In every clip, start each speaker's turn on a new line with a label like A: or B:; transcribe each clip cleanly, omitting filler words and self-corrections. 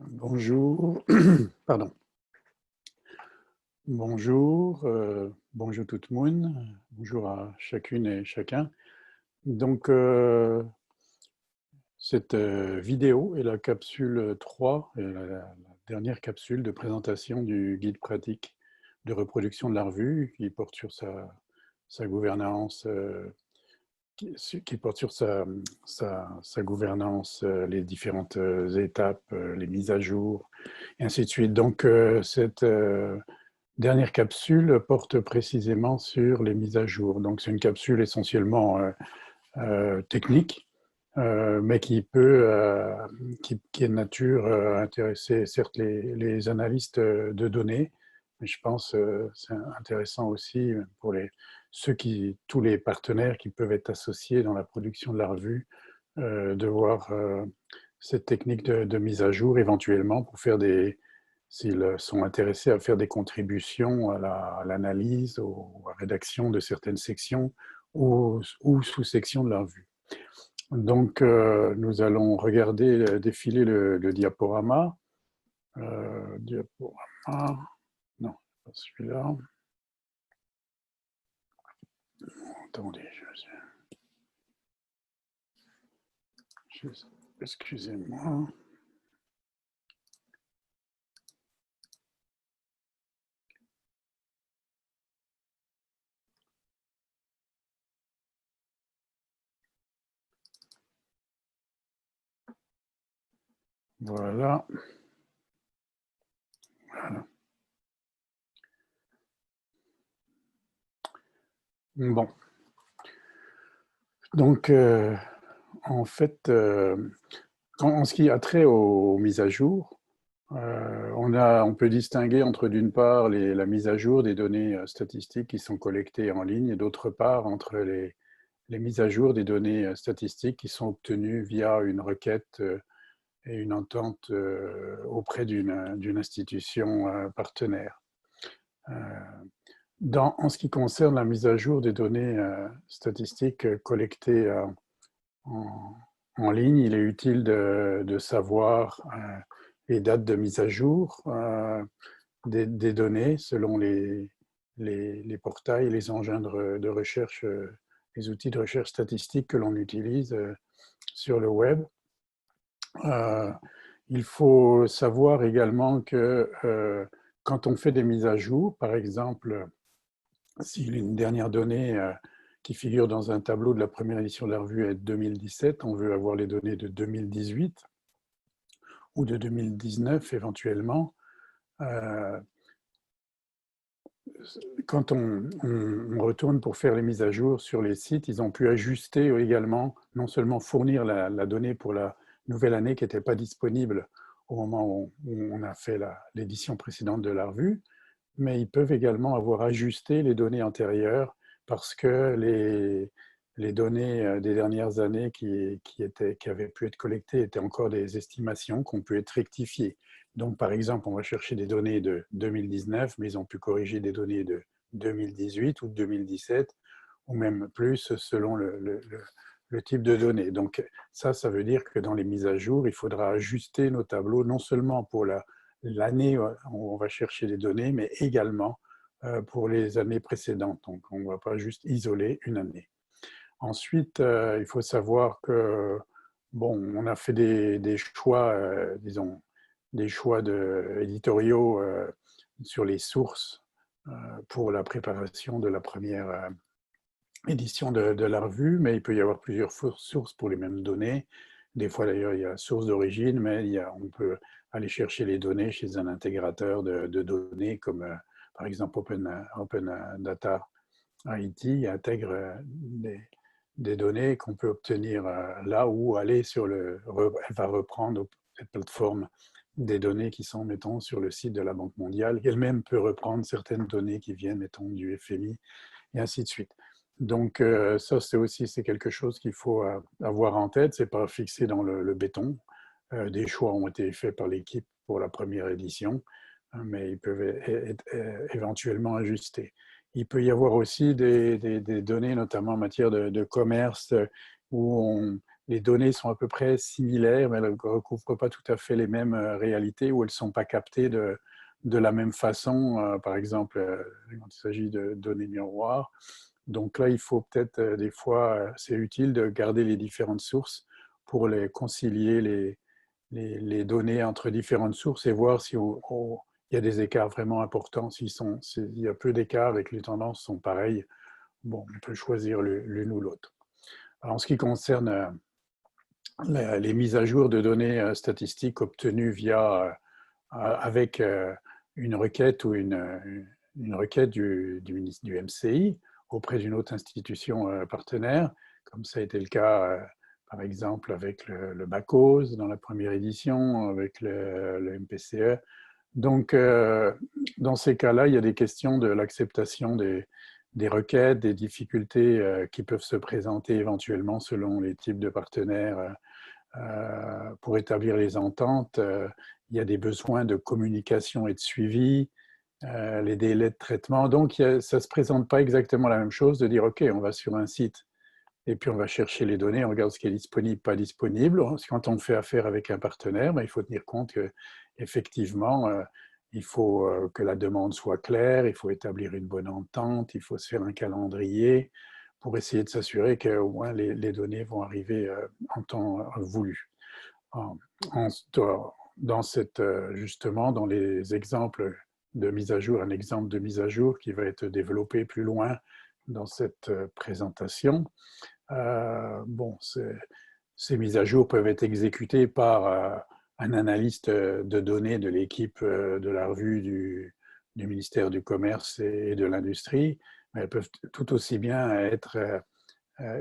A: Bonjour, pardon. Bonjour, bonjour tout le monde, bonjour à chacune et chacun. Donc, cette vidéo est la capsule 3, la dernière capsule de présentation du guide pratique de reproduction de la revue qui porte sur sa gouvernance, qui porte sur sa gouvernance, les différentes étapes, les mises à jour, et ainsi de suite. Donc, cette dernière capsule porte précisément sur les mises à jour. Donc, c'est une capsule essentiellement technique, mais qui est de nature à intéresser certes les analystes de données, mais je pense c'est intéressant aussi pour tous les partenaires qui peuvent être associés dans la production de la revue, de voir cette technique de mise à jour éventuellement pour faire s'ils sont intéressés à faire des contributions à l'analyse ou à la rédaction de certaines sections ou sous-sections de la revue. Donc, nous allons regarder défiler le diaporama. Diaporama, non, pas celui-là. Attendez, excusez-moi. Voilà. Voilà. Bon. Donc, en fait, en ce qui a trait aux mises à jour, on peut distinguer entre, d'une part, la mise à jour des données statistiques qui sont collectées en ligne, et d'autre part, entre les mises à jour des données statistiques qui sont obtenues via une requête et une entente auprès d'une institution partenaire. En ce qui concerne la mise à jour des données statistiques collectées en, en ligne, il est utile de savoir les dates de mise à jour des données selon les portails et les engins de recherche, les outils de recherche statistique que l'on utilise sur le web. Il faut savoir également que quand on fait des mises à jour, par exemple, si une dernière donnée qui figure dans un tableau de la première édition de la revue est 2017, on veut avoir les données de 2018 ou de 2019 éventuellement. Quand on retourne pour faire les mises à jour sur les sites, ils ont pu ajuster également, non seulement fournir la donnée pour la nouvelle année qui n'était pas disponible au moment où on a fait l'édition précédente de la revue, mais ils peuvent également avoir ajusté les données antérieures parce que les données des dernières années qui avaient pu être collectées étaient encore des estimations qui ont pu être rectifiées. Donc, par exemple, on va chercher des données de 2019, mais ils ont pu corriger des données de 2018 ou de 2017, ou même plus selon le type de données. Donc, ça veut dire que dans les mises à jour, il faudra ajuster nos tableaux, non seulement pour l'année où on va chercher les données, mais également pour les années précédentes. Donc, on ne va pas juste isoler une année. Ensuite, il faut savoir que, bon, on a fait des choix, disons, des choix éditoriaux sur les sources pour la préparation de la première édition de la revue, mais il peut y avoir plusieurs sources pour les mêmes données. Des fois, d'ailleurs, il y a source d'origine, mais on peut aller chercher les données chez un intégrateur de données comme, par exemple, Open Data IT intègre des données qu'on peut obtenir là ou aller elle va reprendre cette plateforme des données qui sont, mettons, sur le site de la Banque mondiale. Elle-même peut reprendre certaines données qui viennent, mettons, du FMI, et ainsi de suite. Donc, ça, c'est quelque chose qu'il faut avoir en tête. C'est pas fixé dans le béton. Des choix ont été faits par l'équipe pour la première édition, mais ils peuvent être éventuellement ajustés. Il peut y avoir aussi des données, notamment en matière de commerce, où les données sont à peu près similaires, mais elles ne recouvrent pas tout à fait les mêmes réalités, ou elles ne sont pas captées de la même façon, par exemple, quand il s'agit de données miroirs. Donc là, il faut peut-être des fois, c'est utile de garder les différentes sources pour les concilier les données entre différentes sources et voir si il y a des écarts vraiment importants. S'il y a peu d'écarts et que les tendances sont pareilles, bon, on peut choisir l'une ou l'autre. En ce qui concerne les mises à jour de données statistiques obtenues avec une requête ou une requête du MCI auprès d'une autre institution partenaire, comme ça a été le cas par exemple avec le BACOS dans la première édition, avec le MPCE. Donc, dans ces cas-là, il y a des questions de l'acceptation des requêtes, des difficultés qui peuvent se présenter éventuellement selon les types de partenaires pour établir les ententes. Il y a des besoins de communication et de suivi, les délais de traitement. Donc, ça ne se présente pas exactement la même chose de dire, OK, on va sur un site et puis on va chercher les données, on regarde ce qui est disponible, pas disponible. Quand on fait affaire avec un partenaire, il faut tenir compte qu'effectivement, il faut que la demande soit claire, il faut établir une bonne entente, il faut se faire un calendrier pour essayer de s'assurer qu'au moins les données vont arriver en temps voulu. Justement, dans les exemples de mise à jour, un exemple de mise à jour qui va être développé plus loin dans cette présentation. Bon, ces mises à jour peuvent être exécutées par un analyste de données de l'équipe de la revue du ministère du Commerce et de l'Industrie, mais elles peuvent tout aussi bien être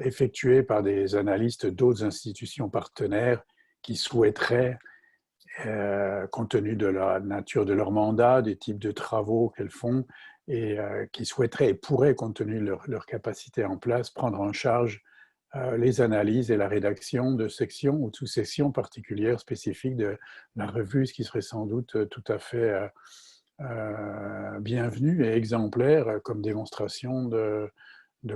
A: effectuées par des analystes d'autres institutions partenaires qui souhaiteraient, compte tenu de la nature de leur mandat, des types de travaux qu'elles font, et qui souhaiteraient et pourraient, compte tenu de leur capacité en place, prendre en charge les analyses et la rédaction de sections ou de sous-sections particulières spécifiques de la revue, ce qui serait sans doute tout à fait bienvenu et exemplaire comme démonstration de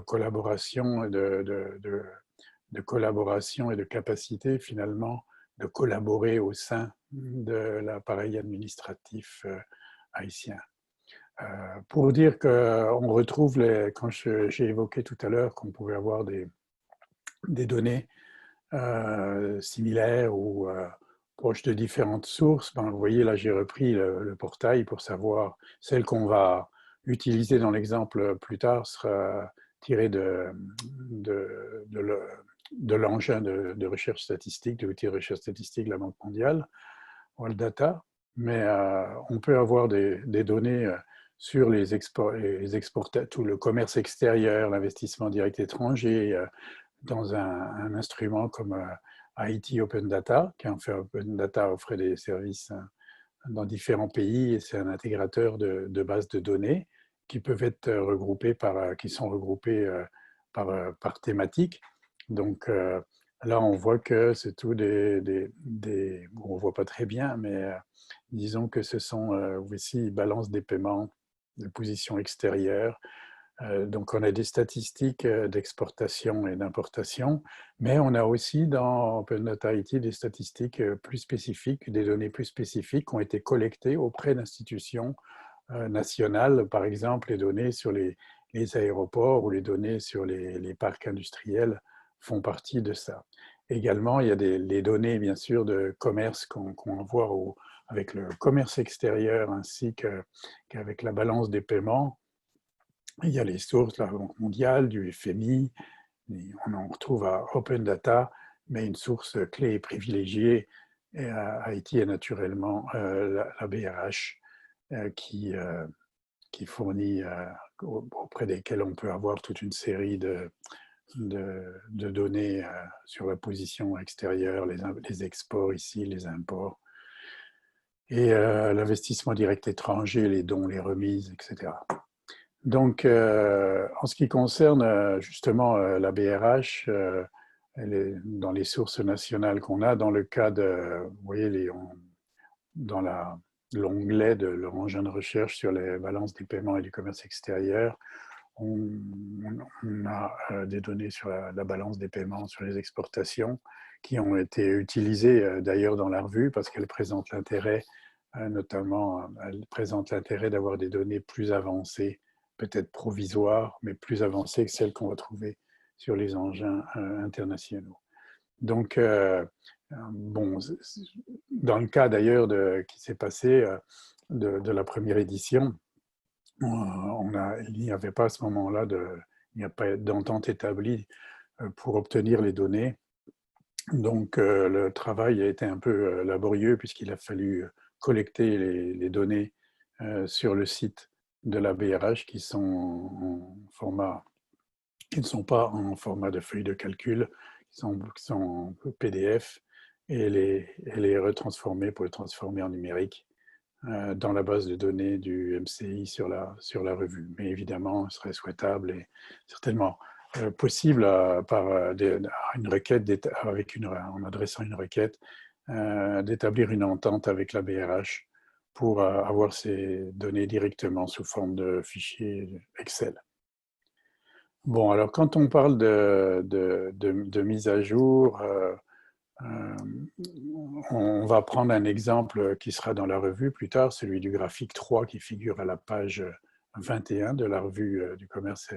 A: collaboration et de collaboration et de capacité finalement de collaborer au sein de l'appareil administratif haïtien. Pour dire qu'on retrouve, quand j'ai évoqué tout à l'heure qu'on pouvait avoir des données similaires ou proches de différentes sources, vous voyez là j'ai repris le portail pour savoir celle qu'on va utiliser dans l'exemple plus tard sera tirée de l'engin de recherche statistique, de l'outil de recherche statistique de la Banque mondiale, World Data, mais on peut avoir des données sur tout le commerce extérieur, l'investissement direct étranger, dans un instrument comme Haiti Open Data, qui en fait Open Data offre des services dans différents pays, et c'est un intégrateur de bases de données qui peuvent être regroupées qui sont regroupées par thématique. Donc là, on voit que c'est tout on ne voit pas très bien, mais disons que ce sont aussi balance des paiements, de position extérieure. Donc on a des statistiques d'exportation et d'importation, mais on a aussi dans Open Data Haiti des statistiques plus spécifiques, des données plus spécifiques qui ont été collectées auprès d'institutions nationales, par exemple les données sur les aéroports ou les données sur les parcs industriels font partie de ça. Également, il y a les données, bien sûr, de commerce qu'on voit avec le commerce extérieur ainsi qu'avec la balance des paiements. Il y a les sources de la Banque mondiale, du FMI, on en retrouve à Open Data, mais une source clé et privilégiée à Haïti est naturellement la BRH qui fournit, auprès desquelles on peut avoir toute une série de données sur la position extérieure, les exports ici, les imports, et l'investissement direct étranger, les dons, les remises, etc. Donc, en ce qui concerne justement la BRH, elle est dans les sources nationales qu'on a, dans le cas de, vous voyez, dans l'onglet de leur engin de recherche sur les balances des paiements et du commerce extérieur, On, on a des données sur la balance des paiements, sur les exportations, qui ont été utilisées d'ailleurs dans la revue parce qu'elles présentent l'intérêt, notamment, elles présentent l'intérêt d'avoir des données plus avancées, peut-être provisoires, mais plus avancées que celles qu'on va trouver sur les engins internationaux. Donc, bon, dans le cas d'ailleurs qui s'est passé de la première édition, il n'y avait pas à ce moment-là, il n'y a pas d'entente établie pour obtenir les données. Donc, le travail a été un peu laborieux puisqu'il a fallu collecter les données sur le site de la BRH qui ne sont pas en format de feuille de calcul, qui sont en PDF, et les retransformer pour les transformer en numérique dans la base de données du MCI sur la revue. Mais évidemment, ce serait souhaitable et certainement possible par une requête, en adressant une requête, d'établir une entente avec la BRH pour avoir ces données directement sous forme de fichier Excel. Bon, alors quand on parle de mise à jour, on va prendre un exemple qui sera dans la revue plus tard, celui du graphique 3 qui figure à la page 21 de la revue du commerce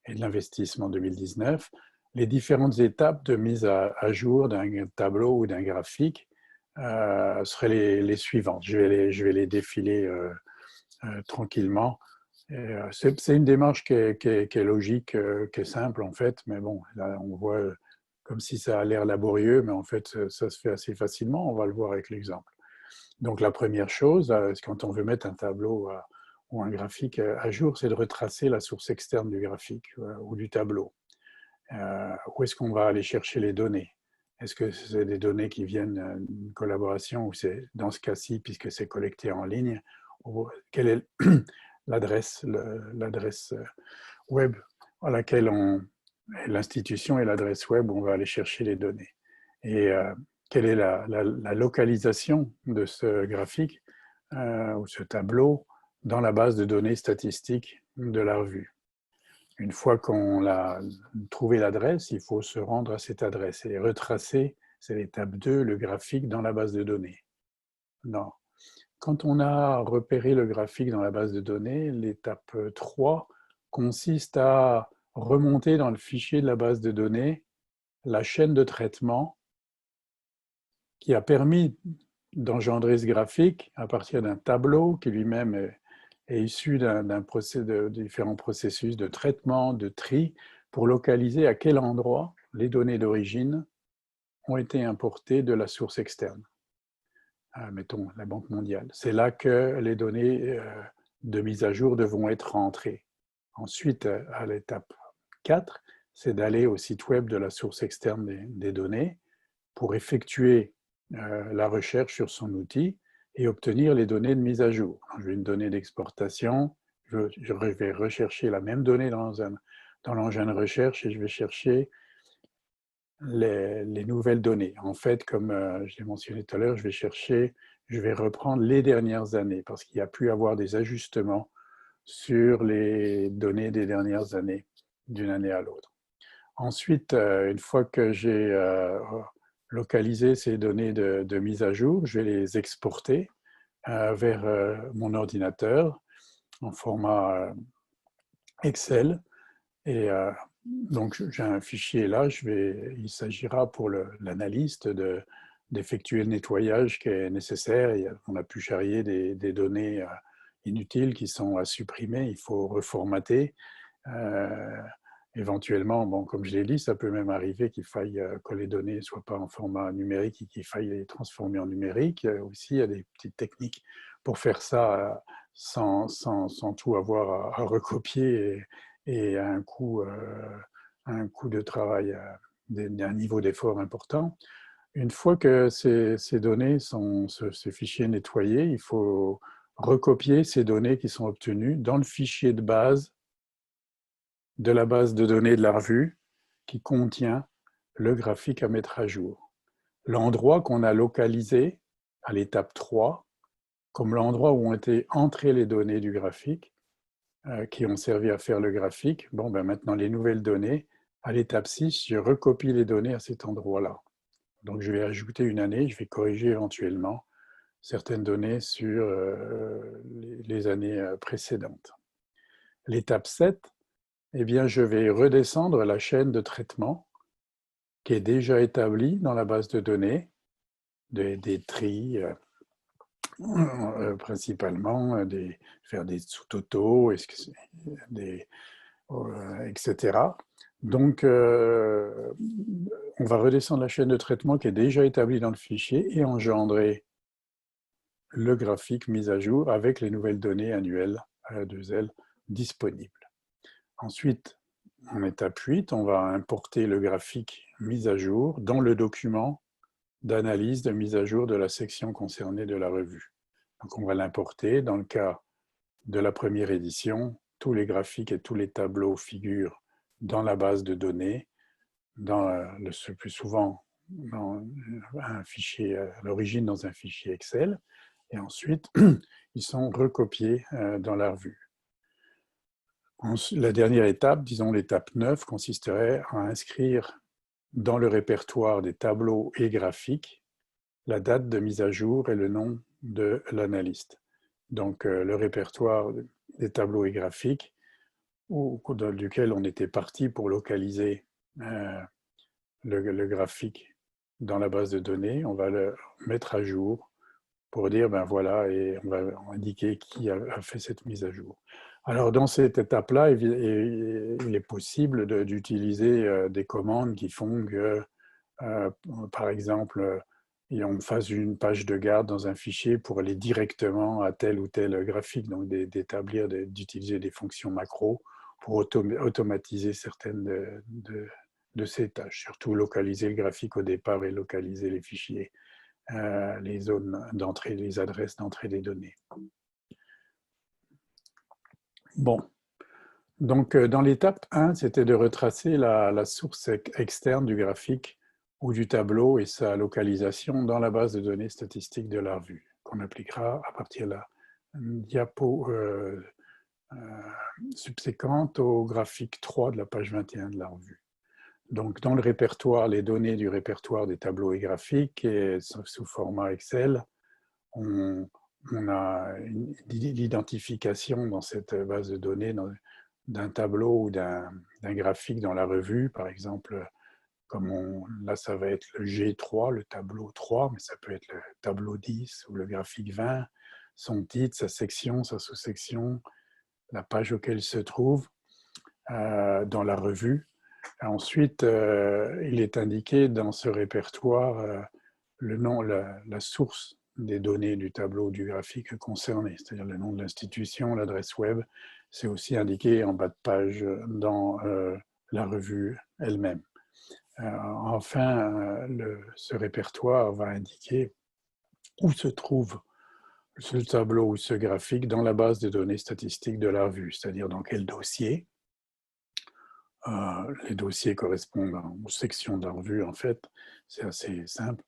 A: et de l'investissement 2019. Les différentes étapes de mise à jour d'un tableau ou d'un graphique seraient les suivantes. Je vais les défiler tranquillement. C'est une démarche qui est logique, qui est simple en fait, mais bon, là on voit comme si ça a l'air laborieux, mais en fait ça se fait assez facilement, on va le voir avec l'exemple. Donc la première chose, quand on veut mettre un tableau ou un graphique à jour, c'est de retracer la source externe du graphique ou du tableau. Où est-ce qu'on va aller chercher les données? Est-ce que c'est des données qui viennent d'une collaboration ou c'est dans ce cas-ci, puisque c'est collecté en ligne, quelle est l'adresse web à laquelle l'institution et l'adresse web où on va aller chercher les données. Et quelle est la localisation de ce graphique ou ce tableau dans la base de données statistiques de la revue. Une fois qu'on a trouvé l'adresse, il faut se rendre à cette adresse et retracer, c'est l'étape 2, le graphique dans la base de données. Non. Quand on a repéré le graphique dans la base de données, l'étape 3 consiste à remonter dans le fichier de la base de données la chaîne de traitement qui a permis d'engendrer ce graphique à partir d'un tableau qui lui-même est issu de différents processus de traitement, de tri, pour localiser à quel endroit les données d'origine ont été importées de la source externe. Mettons la Banque mondiale. C'est là que les données de mise à jour devront être rentrées. Ensuite, à l'étape 4, c'est d'aller au site web de la source externe des données pour effectuer la recherche sur son outil et obtenir les données de mise à jour. J'ai une donnée d'exportation, je vais rechercher la même donnée dans l'engin de recherche et je vais chercher les nouvelles données. En fait, comme je l'ai mentionné tout à l'heure, je vais reprendre les dernières années parce qu'il y a pu avoir des ajustements sur les données des dernières années, d'une année à l'autre. Ensuite, une fois que j'ai localisé ces données de mise à jour, je vais les exporter vers mon ordinateur en format Excel. Et donc, j'ai un fichier là, il s'agira pour l'analyste d'effectuer le nettoyage qui est nécessaire. On a pu charrier des données inutiles qui sont à supprimer, il faut reformater. Éventuellement, bon, comme je l'ai dit, ça peut même arriver qu'il faille que les données ne soient pas en format numérique et qu'il faille les transformer en numérique. Aussi, il y a des petites techniques pour faire ça sans tout avoir à recopier et à un coût de travail, d'un niveau d'effort important. Une fois que ces données ce fichier nettoyé, il faut recopier ces données qui sont obtenues dans le fichier de base de la base de données de la revue qui contient le graphique à mettre à jour. L'endroit qu'on a localisé à l'étape 3, comme l'endroit où ont été entrées les données du graphique, qui ont servi à faire le graphique. Bon, ben maintenant, les nouvelles données, à l'étape 6, je recopie les données à cet endroit-là. Donc, je vais ajouter une année, je vais corriger éventuellement certaines données sur les années précédentes. L'étape 7, eh bien, je vais redescendre la chaîne de traitement qui est déjà établie dans la base de données, des tris principalement, faire des sous-totaux, etc. Donc, on va redescendre la chaîne de traitement qui est déjà établie dans le fichier et engendrer le graphique mis à jour avec les nouvelles données annuelles à la 2L disponibles. Ensuite, en étape 8, on va importer le graphique mis à jour dans le document d'analyse de mise à jour de la section concernée de la revue. Donc, on va l'importer. Dans le cas de la première édition, tous les graphiques et tous les tableaux figurent dans la base de données, le plus souvent dans un fichier, à l'origine dans un fichier Excel, et ensuite, ils sont recopiés dans la revue. La dernière étape, disons l'étape 9, consisterait à inscrire dans le répertoire des tableaux et graphiques la date de mise à jour et le nom de l'analyste. Donc, le répertoire des tableaux et graphiques duquel on était parti pour localiser le graphique dans la base de données, on va le mettre à jour pour dire, ben voilà, et on va indiquer qui a fait cette mise à jour. Alors, dans cette étape-là, il est possible d'utiliser des commandes qui font que, par exemple, on fasse une page de garde dans un fichier pour aller directement à tel ou tel graphique, donc d'utiliser des fonctions macro pour automatiser certaines de ces tâches, surtout localiser le graphique au départ et localiser les fichiers, les zones d'entrée, les adresses d'entrée des données. Bon, donc dans l'étape 1, c'était de retracer la source externe du graphique ou du tableau et sa localisation dans la base de données statistiques de la revue, qu'on appliquera à partir de la diapo subséquente au graphique 3 de la page 21 de la revue. Donc, dans le répertoire, les données du répertoire des tableaux et graphiques, et sous format Excel, on a l'identification dans cette base de données d'un tableau ou d'un graphique dans la revue, par exemple, là ça va être le G3, le tableau 3, mais ça peut être le tableau 10 ou le graphique 20, son titre, sa section, sa sous-section, la page auquel il se trouve dans la revue. Ensuite, il est indiqué dans ce répertoire le nom, la source des données du tableau du graphique concerné, c'est-à-dire le nom de l'institution, l'adresse web. C'est aussi indiqué en bas de page dans la revue elle-même. Enfin, ce répertoire va indiquer où se trouve ce tableau ou ce graphique dans la base de données statistiques de la revue, c'est-à-dire dans quel dossier. Les dossiers correspondent aux sections de la revue, en fait, c'est assez simple.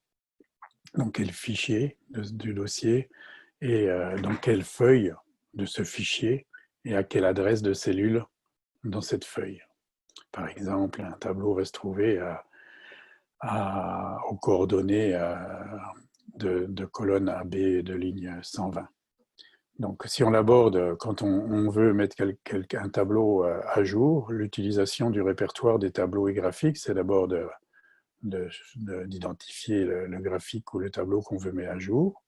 A: Dans quel fichier du dossier et dans quelle feuille de ce fichier et à quelle adresse de cellule dans cette feuille. Par exemple, un tableau va se trouver aux coordonnées de colonne AB de ligne 120. Donc, si on l'aborde, quand on veut mettre un tableau à jour, l'utilisation du répertoire des tableaux et graphiques, c'est d'abord d'identifier le graphique ou le tableau qu'on veut mettre à jour,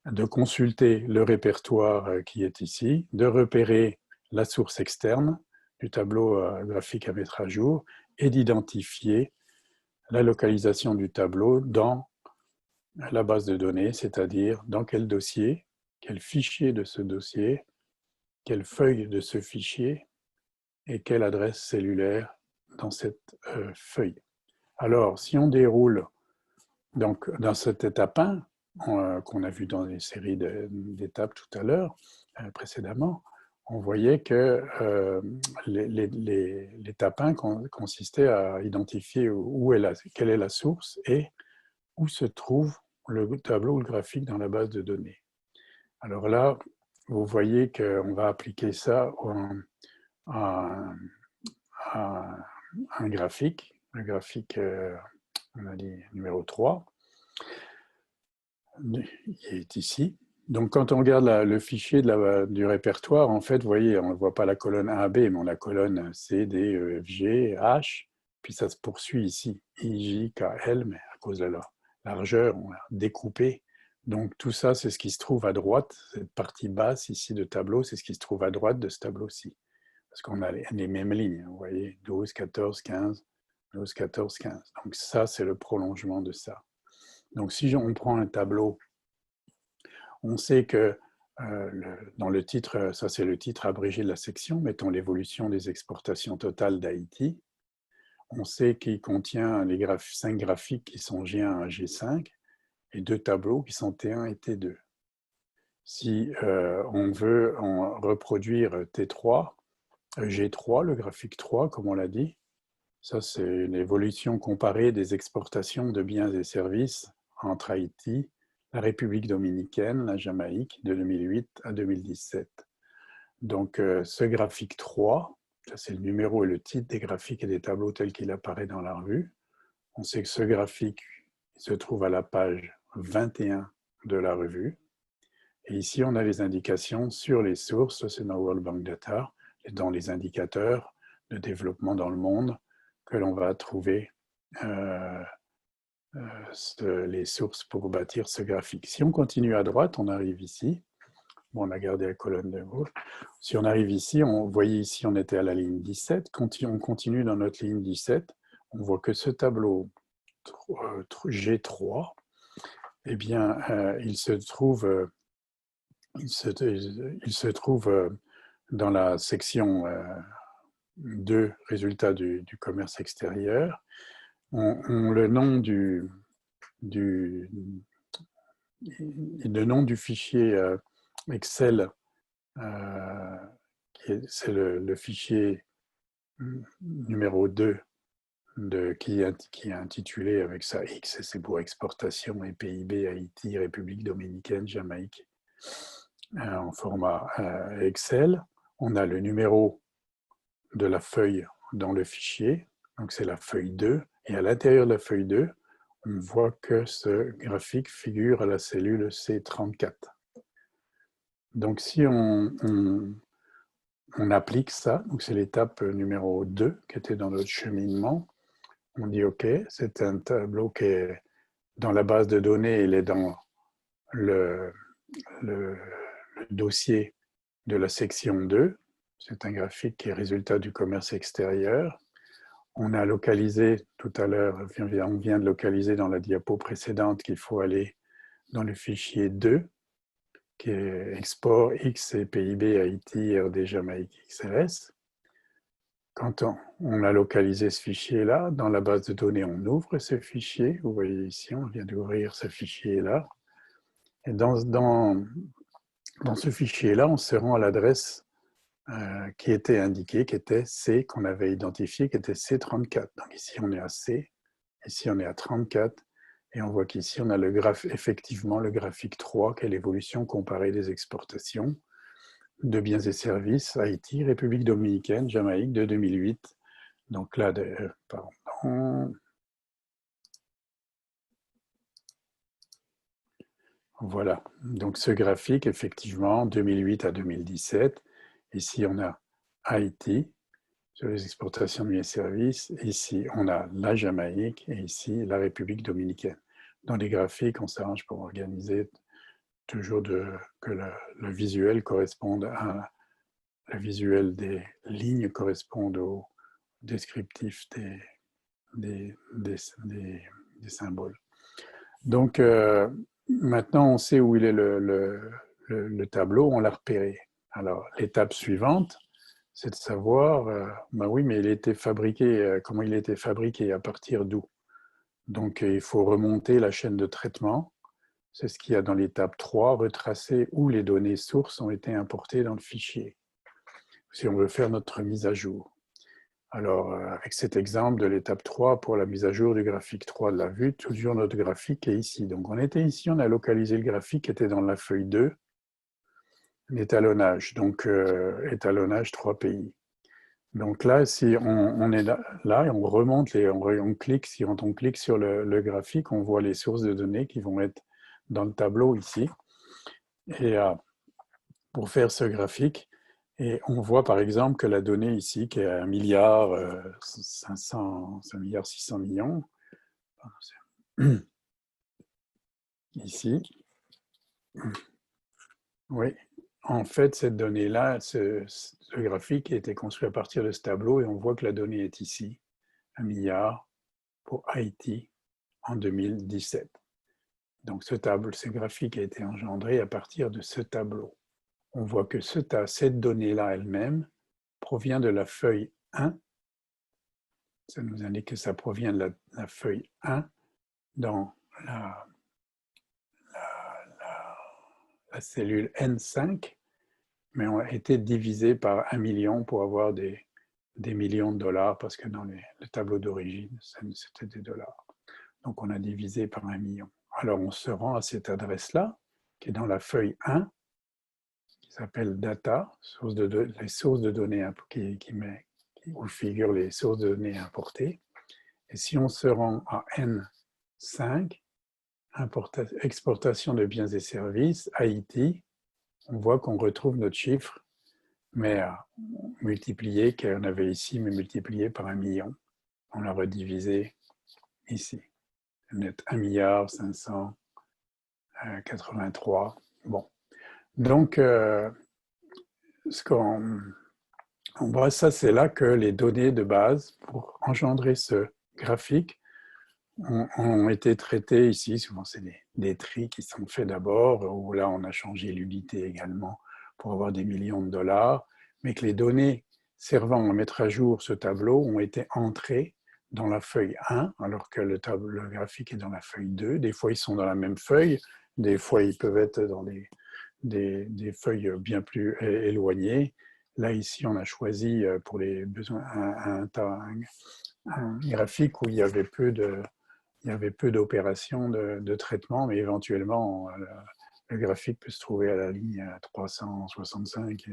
A: de consulter le répertoire qui est ici, de repérer la source externe du tableau graphique à mettre à jour et d'identifier la localisation du tableau dans la base de données, c'est-à-dire dans quel dossier, quel fichier de ce dossier, quelle feuille de ce fichier et quelle adresse cellulaire dans cette feuille. Alors, si on déroule donc, dans cette étape 1, qu'on a vu dans les séries d'étapes tout à l'heure, précédemment, on voyait que l'étape 1 consistait à identifier quelle est la source et où se trouve le tableau ou le graphique dans la base de données. Alors là, vous voyez qu'on va appliquer ça à un graphique. Le graphique, on a dit numéro 3, qui est ici. Donc, quand on regarde le fichier du répertoire, en fait, vous voyez, on ne voit pas la colonne A, B, mais on a la colonne C, D, E, F, G, H, puis ça se poursuit ici, I, J, K, L, mais à cause de la largeur, on a découpé. Donc, tout ça, c'est ce qui se trouve à droite, cette partie basse ici de tableau, c'est ce qui se trouve à droite de ce tableau-ci. Parce qu'on a les mêmes lignes, vous voyez, 12, 14, 15, 12, 14, 15. Donc, ça, c'est le prolongement de ça. Donc, si on prend un tableau, on sait que dans le titre, ça c'est le titre abrégé de la section, mettons l'évolution des exportations totales d'Haïti. On sait qu'il contient les 5 graphiques qui sont G1 à G5 et 2 tableaux qui sont T1 et T2. Si on veut en reproduire T3, G3, le graphique 3, comme on l'a dit, ça c'est l'évolution comparée des exportations de biens et services entre Haïti, la République dominicaine, la Jamaïque, de 2008 à 2017. Donc, ce graphique 3, ça c'est le numéro et le titre des graphiques et des tableaux tels qu'il apparaît dans la revue. On sait que ce graphique se trouve à la page 21 de la revue. Et ici, on a les indications sur les sources, c'est dans World Bank Data, et dans les indicateurs de développement dans le monde que l'on va trouver les sources pour bâtir ce graphique. Si on continue à droite, on arrive ici. Bon, on a gardé la colonne de gauche. Si on arrive ici, vous voyez ici, on était à la ligne 17. Quand on continue dans notre ligne 17, on voit que ce tableau G3, eh bien, il se trouve dans la section 2, résultats du commerce extérieur. Le nom du fichier Excel, c'est le fichier numéro 2 qui est intitulé avec ça X, et c'est pour exportation et PIB Haïti, République dominicaine, Jamaïque, en format Excel. On a le numéro de la feuille dans le fichier, donc c'est la feuille 2, et à l'intérieur de la feuille 2, on voit que ce graphique figure à la cellule C34. Donc si on applique ça, donc c'est l'étape numéro 2 qui était dans notre cheminement, on dit OK, c'est un tableau qui est dans la base de données, il est dans le dossier de la section 2, c'est un graphique qui est résultat du commerce extérieur. On a localisé tout à l'heure, on vient de localiser dans la diapo précédente qu'il faut aller dans le fichier 2, qui est export X et PIB Haïti, RD Jamaïque XLS. Quand on a localisé ce fichier-là, dans la base de données, on ouvre ce fichier. Vous voyez ici, on vient d'ouvrir ce fichier-là. Et dans ce fichier-là, on se rend à l'adresse qui était indiquée, qui était C, qu'on avait identifié, qui était C34. Donc ici, on est à C, ici, on est à 34, et on voit qu'ici, on a effectivement le graphique 3, qui est l'évolution comparée des exportations de biens et services, Haïti, République dominicaine, Jamaïque, de 2008. Donc là, pardon. Voilà, donc ce graphique, effectivement, 2008 à 2017. Ici, on a Haïti, sur les exportations de biens et services. Ici, on a la Jamaïque et ici, la République dominicaine. Dans les graphiques, on s'arrange pour organiser toujours que le visuel corresponde à le visuel des lignes corresponde au descriptif des symboles. Donc, maintenant, on sait où il est le tableau, on l'a repéré. Alors, l'étape suivante, c'est de savoir, ben oui, mais il a été fabriqué, comment il a été fabriqué, à partir d'où. Donc, il faut remonter la chaîne de traitement. C'est ce qu'il y a dans l'étape 3, retracer où les données sources ont été importées dans le fichier, si on veut faire notre mise à jour. Alors, avec cet exemple de l'étape 3 pour la mise à jour du graphique 3 de la vue, toujours notre graphique est ici. Donc, on était ici, on a localisé le graphique qui était dans la feuille 2. l'étalonnage. Donc, étalonnage 3 pays. Donc là, si on est là et on remonte, on clique, si on clique sur le graphique, on voit les sources de données qui vont être dans le tableau ici. Et pour faire ce graphique, et on voit par exemple que la donnée ici, qui est 1 milliard 500, 1 milliard 600 millions, ici, oui, en fait, cette donnée-là, ce graphique a été construit à partir de ce tableau et on voit que la donnée est ici, 1 milliard pour Haïti en 2017. Donc ce graphique a été engendré à partir de ce tableau. On voit que cette donnée-là elle-même provient de la feuille 1. Ça nous indique que ça provient de la feuille 1 dans la cellule N5, mais on a été divisé par 1 million pour avoir des millions de dollars, parce que dans le tableau d'origine, c'était des dollars. Donc on a divisé par 1 million. Alors on se rend à cette adresse-là, qui est dans la feuille 1, qui s'appelle Data, les sources de données où figurent les sources de données importées. Et si on se rend à N5, exportation de biens et services, Haïti, on voit qu'on retrouve notre chiffre, mais multiplié, qu'on avait ici, mais multiplié par 1 million. On l'a redivisé ici. On est 1 milliard 583. Bon. Donc, ça, c'est là que les données de base pour engendrer ce graphique ont été traitées ici. Souvent, c'est des tris qui sont faits d'abord, où là, on a changé l'unité également pour avoir des millions de dollars, mais que les données servant à mettre à jour ce tableau ont été entrées dans la feuille 1, alors que le graphique est dans la feuille 2. Des fois, ils sont dans la même feuille, des fois, ils peuvent être dans des feuilles bien plus éloignées. Là, ici, on a choisi pour les besoins un graphique où il y avait peu d'opérations de traitement, mais éventuellement, le graphique peut se trouver à la ligne 365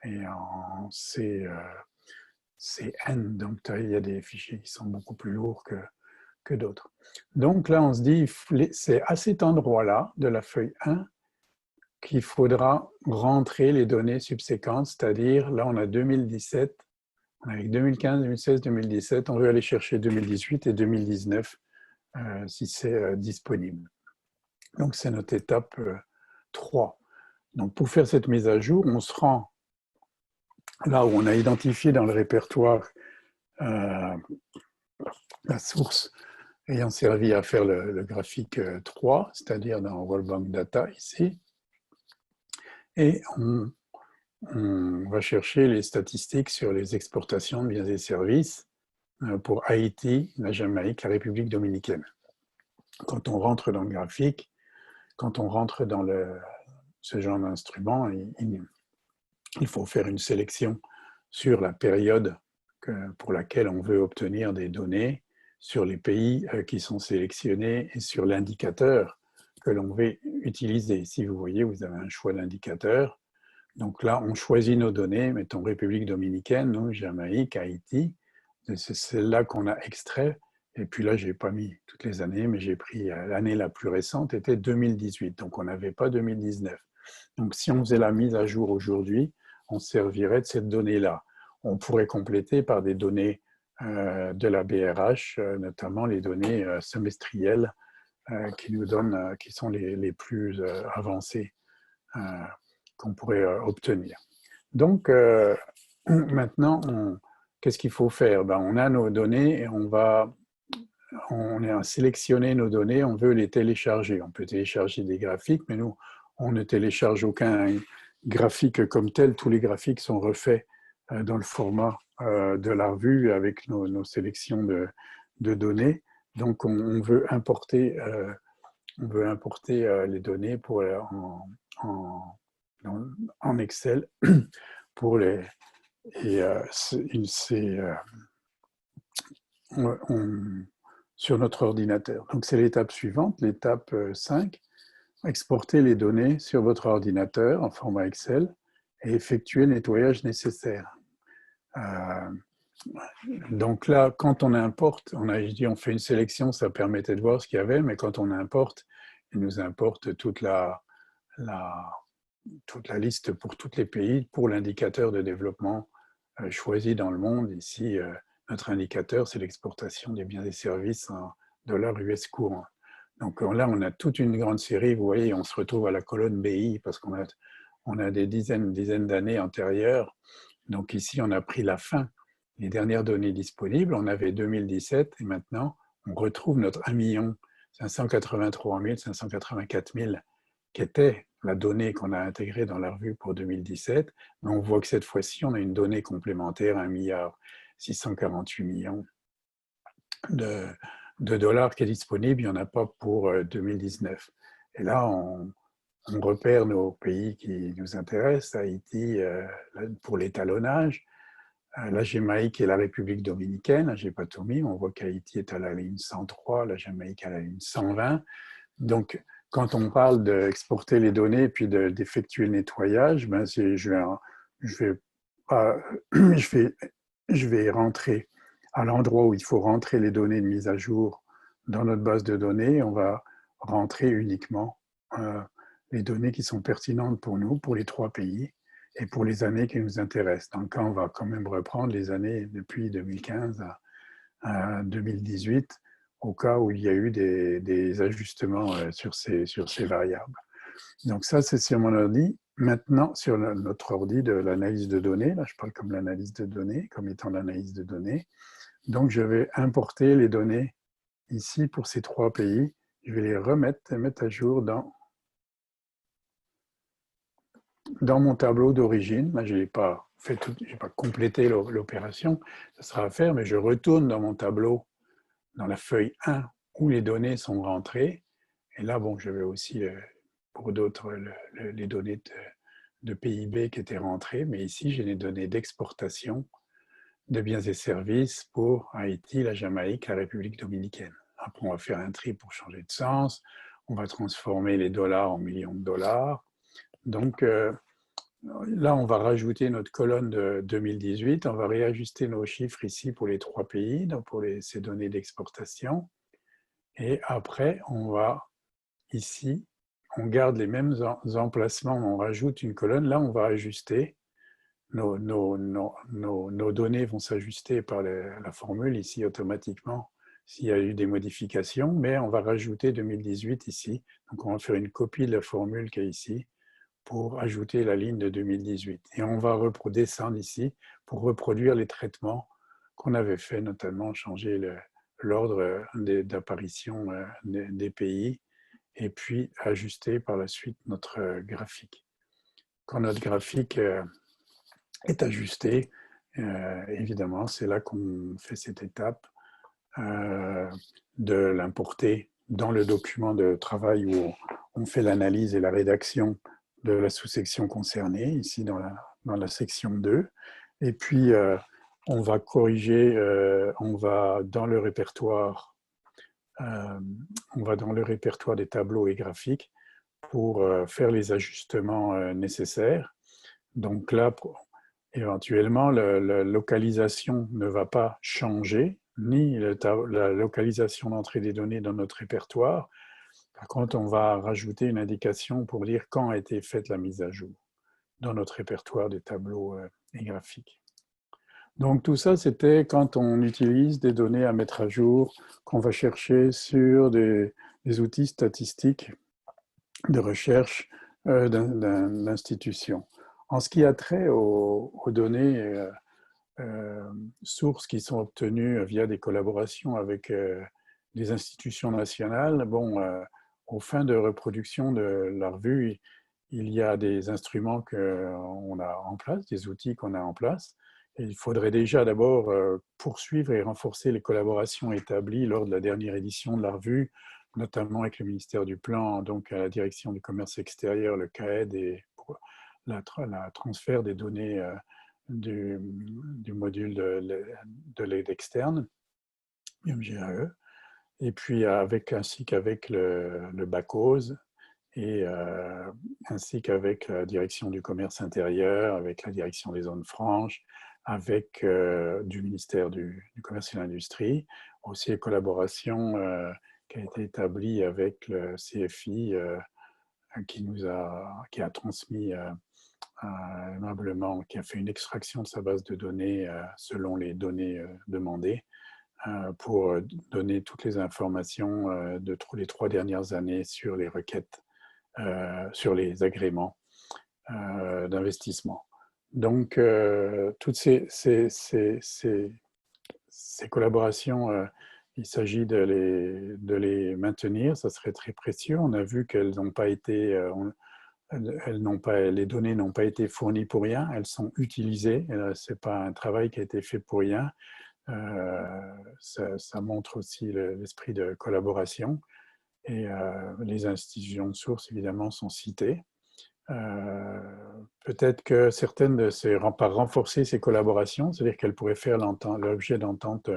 A: et en CN. Donc, il y a des fichiers qui sont beaucoup plus lourds que d'autres. Donc là, on se dit, c'est à cet endroit-là de la feuille 1 qu'il faudra rentrer les données subséquentes, c'est-à-dire, là, on a 2017, on a avec 2015, 2016, 2017, on veut aller chercher 2018 et 2019 si c'est disponible. Donc, c'est notre étape 3. Donc, pour faire cette mise à jour, on se rend là où on a identifié dans le répertoire la source ayant servi à faire le graphique 3, c'est-à-dire dans World Bank Data ici, et on va chercher les statistiques sur les exportations de biens et services pour Haïti, la Jamaïque, la République dominicaine. Quand on rentre dans le graphique, quand on rentre dans ce genre d'instrument, il faut faire une sélection sur la période pour laquelle on veut obtenir des données, sur les pays qui sont sélectionnés et sur l'indicateur que l'on veut utiliser. Si vous voyez, vous avez un choix d'indicateurs. Donc là, on choisit nos données, mettons République dominicaine, nous, Jamaïque, Haïti. C'est celle-là qu'on a extrait. Et puis là, je n'ai pas mis toutes les années, mais j'ai pris l'année la plus récente, était 2018. Donc on n'avait pas 2019. Donc si on faisait la mise à jour aujourd'hui, on servirait de cette donnée-là. On pourrait compléter par des données de la BRH, notamment les données semestrielles qui sont les plus avancées qu'on pourrait obtenir. Donc, maintenant, qu'est-ce qu'il faut faire? On a nos données et on a sélectionné nos données, on veut les télécharger. On peut télécharger des graphiques, mais nous, on ne télécharge aucun graphique comme tel. Tous les graphiques sont refaits dans le format de la revue avec nos sélections de données. Donc, on veut importer les données en Excel pour sur notre ordinateur. Donc, c'est l'étape suivante, l'étape 5. exporter les données sur votre ordinateur en format Excel et effectuer le nettoyage nécessaire. Donc là, quand on importe, on fait une sélection, ça permettait de voir ce qu'il y avait, mais quand on importe, il nous importe toute la liste pour tous les pays, pour l'indicateur de développement choisi dans le monde. Ici, notre indicateur, c'est l'exportation des biens et services en dollars US courants. Donc là, on a toute une grande série. Vous voyez, on se retrouve à la colonne BI parce qu'on a des dizaines d'années antérieures. Donc ici, on a pris la fin, les dernières données disponibles. On avait 2017 et maintenant, on retrouve notre 1 583 584 000 qui était la donnée qu'on a intégrée dans la revue pour 2017. Mais on voit que cette fois-ci, on a une donnée complémentaire, 1,648 milliard de dollars qui est disponible. Il n'y en a pas pour 2019. Et là, on repère nos pays qui nous intéressent, Haïti pour l'étalonnage, la Jamaïque et la République dominicaine. Je n'ai pas tout mis, on voit qu'Haïti est à la ligne 103, la Jamaïque à la ligne 120. Donc, quand on parle d'exporter les données et puis d'effectuer le nettoyage, ben je vais rentrer à l'endroit où il faut rentrer les données de mise à jour dans notre base de données. On va rentrer uniquement les données qui sont pertinentes pour nous, pour les 3 pays, et pour les années qui nous intéressent. Donc, on va quand même reprendre les années depuis 2015 à 2018, au cas où il y a eu des ajustements sur ces variables. Donc ça, c'est sur mon ordi. Maintenant, sur notre ordi de l'analyse de données, là je parle comme l'analyse de données, comme étant l'analyse de données. Donc je vais importer les données ici pour ces 3 pays. Je vais les mettre à jour dans mon tableau d'origine. Là, je n'ai pas complété l'opération, ça sera à faire, mais je retourne dans mon tableau, dans la feuille 1, où les données sont rentrées. Et là, bon, je vais aussi, pour d'autres, les données de PIB qui étaient rentrées, mais ici, j'ai les données d'exportation de biens et services pour Haïti, la Jamaïque, la République dominicaine. Après, on va faire un tri pour changer de sens. On va transformer les dollars en millions de dollars. Donc, là, on va rajouter notre colonne de 2018. On va réajuster nos chiffres ici pour les 3 pays, donc pour ces données d'exportation. Et après, on va ici, on garde les mêmes emplacements, on rajoute une colonne. Là, on va ajuster. Nos données vont s'ajuster par la formule ici automatiquement s'il y a eu des modifications, mais on va rajouter 2018 ici. Donc, on va faire une copie de la formule qui est ici pour ajouter la ligne de 2018. Et on va descendre ici pour reproduire les traitements qu'on avait fait, notamment changer l'ordre d'apparition des pays et puis ajuster par la suite notre graphique. Quand notre graphique est ajusté, évidemment, c'est là qu'on fait cette étape de l'importer dans le document de travail où on fait l'analyse et la rédaction de la sous-section concernée, ici dans la section 2. Et puis, on va corriger, on va dans le répertoire des tableaux et graphiques pour faire les ajustements nécessaires. Donc là, éventuellement, la localisation ne va pas changer, ni la localisation d'entrée des données dans notre répertoire. Par contre, on va rajouter une indication pour dire quand a été faite la mise à jour dans notre répertoire des tableaux et graphiques. Donc tout ça, c'était quand on utilise des données à mettre à jour, qu'on va chercher sur des outils statistiques de recherche d'institutions. En ce qui a trait aux données sources qui sont obtenues via des collaborations avec des institutions nationales, bon, aux fins de reproduction de la revue, il y a des instruments qu'on a en place, des outils qu'on a en place. Et il faudrait déjà d'abord poursuivre et renforcer les collaborations établies lors de la dernière édition de la revue, notamment avec le ministère du Plan, donc à la direction du commerce extérieur, le CAED, et pour la transfert des données du module de l'aide externe, MGAE, et puis ainsi qu'avec le BACOS ainsi qu'avec la direction du commerce intérieur, avec la direction des zones franches, avec du ministère du commerce et de l'industrie, aussi une collaboration qui a été établie avec le CFI qui a transmis aimablement, qui a fait une extraction de sa base de données selon les données demandées pour donner toutes les informations de les 3 dernières années sur les requêtes, sur les agréments d'investissement. Donc, toutes ces collaborations, il s'agit de les maintenir, ça serait très précieux. On a vu qu'elles n'ont pas été, les données n'ont pas été fournies pour rien, elles sont utilisées, ce n'est pas un travail qui a été fait pour rien. Ça montre aussi l'esprit de collaboration et les institutions de source évidemment sont citées. Peut-être que certaines de par renforcer ces collaborations, c'est-à-dire qu'elles pourraient faire l'objet d'ententes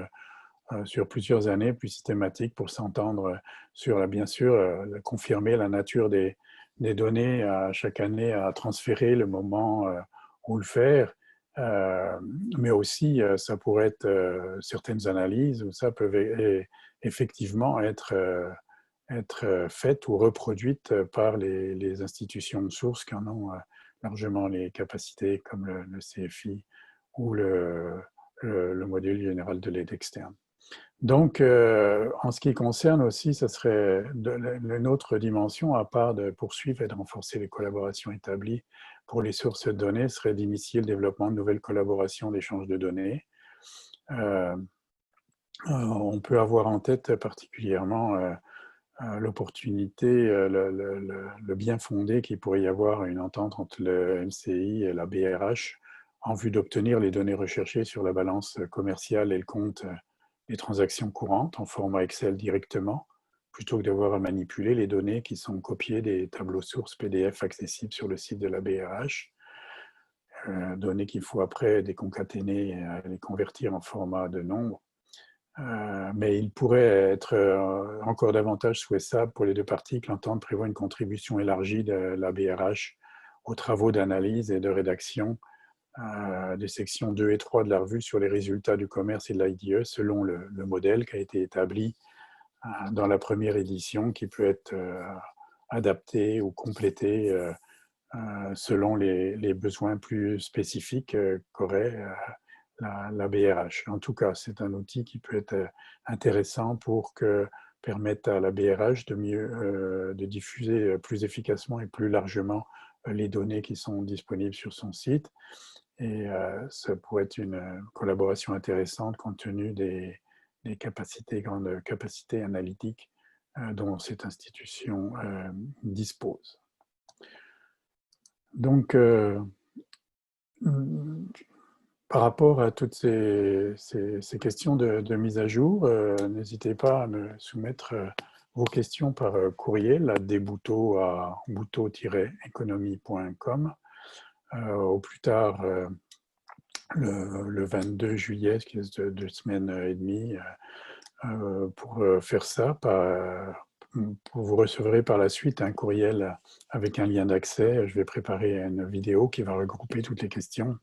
A: sur plusieurs années plus systématiques pour s'entendre sur, bien sûr, confirmer la nature des données à chaque année à transférer, le moment où le faire, mais aussi ça pourrait être certaines analyses où ça peut effectivement être faites ou reproduites par les institutions de source qui en ont largement les capacités, comme le CFI ou le modèle général de l'aide externe. Donc, en ce qui concerne aussi, ça serait une autre dimension, à part de poursuivre et de renforcer les collaborations établies pour les sources de données, serait d'initier le développement de nouvelles collaborations d'échange de données. On peut avoir en tête particulièrement l'opportunité, le bien fondé qu'il pourrait y avoir une entente entre le MCI et la BRH en vue d'obtenir les données recherchées sur la balance commerciale et le compte des transactions courantes en format Excel directement, plutôt que d'avoir à manipuler les données qui sont copiées des tableaux sources PDF accessibles sur le site de la BRH, données qu'il faut après déconcaténer et les convertir en format de nombres. Mais il pourrait être encore davantage souhaitable pour les deux parties que l'entente prévoit une contribution élargie de la BRH aux travaux d'analyse et de rédaction des sections 2 et 3 de la revue sur les résultats du commerce et de l'IDE selon le modèle qui a été établi dans la première édition, qui peut être adapté ou complété selon les besoins plus spécifiques qu'aurait la BRH. En tout cas, c'est un outil qui peut être intéressant pour permettre à la BRH de diffuser plus efficacement et plus largement les données qui sont disponibles sur son site. Et ça pourrait être une collaboration intéressante compte tenu des grandes capacités analytiques dont cette institution dispose. Donc, par rapport à toutes ces questions de mise à jour, n'hésitez pas à me soumettre vos questions par courriel à debouteau@bouteau-économie.com au plus tard le 22 juillet, qui est 2 semaines et demie, pour faire ça. Vous recevrez par la suite un courriel avec un lien d'accès. Je vais préparer une vidéo qui va regrouper toutes les questions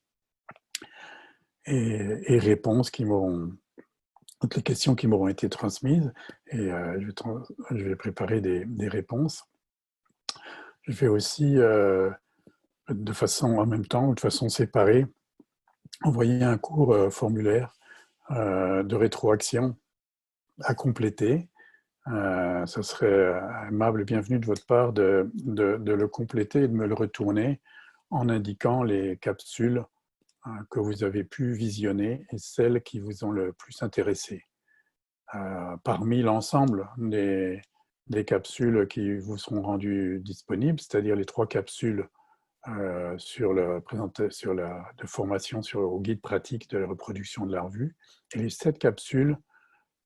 A: et réponses toutes les questions qui m'auront été transmises, et je vais préparer des réponses. Je vais aussi, de façon en même temps ou de façon séparée, envoyer un court formulaire de rétroaction à compléter. Ça serait aimable et bienvenu de votre part de le compléter et de me le retourner en indiquant les capsules que vous avez pu visionner et celles qui vous ont le plus intéressé. Parmi l'ensemble des capsules qui vous seront rendues disponibles, c'est-à-dire les 3 capsules de formation au guide pratique de la reproduction de la revue et les 7 capsules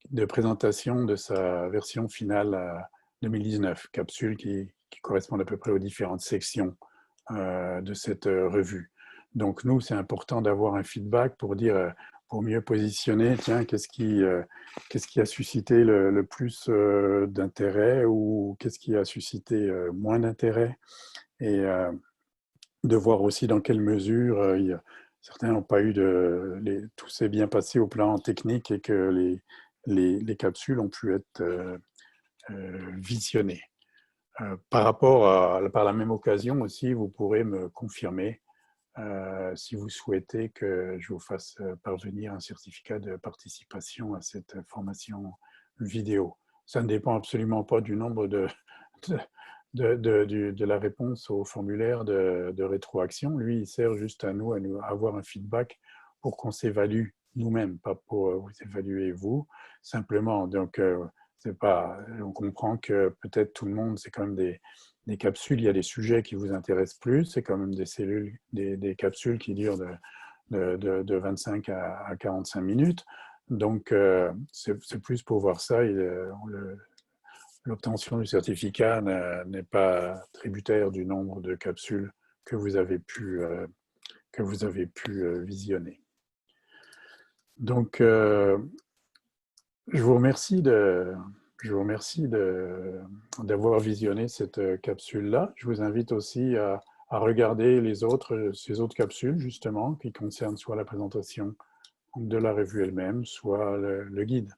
A: de présentation de sa version finale 2019, capsules qui correspondent à peu près aux différentes sections de cette revue. Donc nous, c'est important d'avoir un feedback pour pour mieux positionner, tiens, qu'est-ce qui a suscité le plus d'intérêt ou qu'est-ce qui a suscité moins d'intérêt, et de voir aussi dans quelle mesure certains n'ont pas eu tout s'est bien passé au plan technique et que les capsules ont pu être visionnées. Par la même occasion aussi, vous pourrez me confirmer si vous souhaitez que je vous fasse parvenir un certificat de participation à cette formation vidéo. Ça ne dépend absolument pas du nombre de la réponse au formulaire de rétroaction. Lui, il sert juste à nous avoir un feedback pour qu'on s'évalue nous-mêmes, pas pour vous évaluer vous. Simplement, donc, c'est pas, on comprend que peut-être tout le monde, c'est quand même des capsules, il y a des sujets qui vous intéressent plus, c'est quand même des capsules qui durent de 25 à 45 minutes. Donc, c'est plus pour voir ça. L'obtention du certificat n'est pas tributaire du nombre de capsules que vous avez pu visionner. Donc, je vous remercie d'avoir visionné cette capsule-là. Je vous invite aussi à regarder ces autres capsules, justement, qui concernent soit la présentation de la revue elle-même, soit le guide.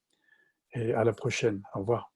A: Et à la prochaine. Au revoir.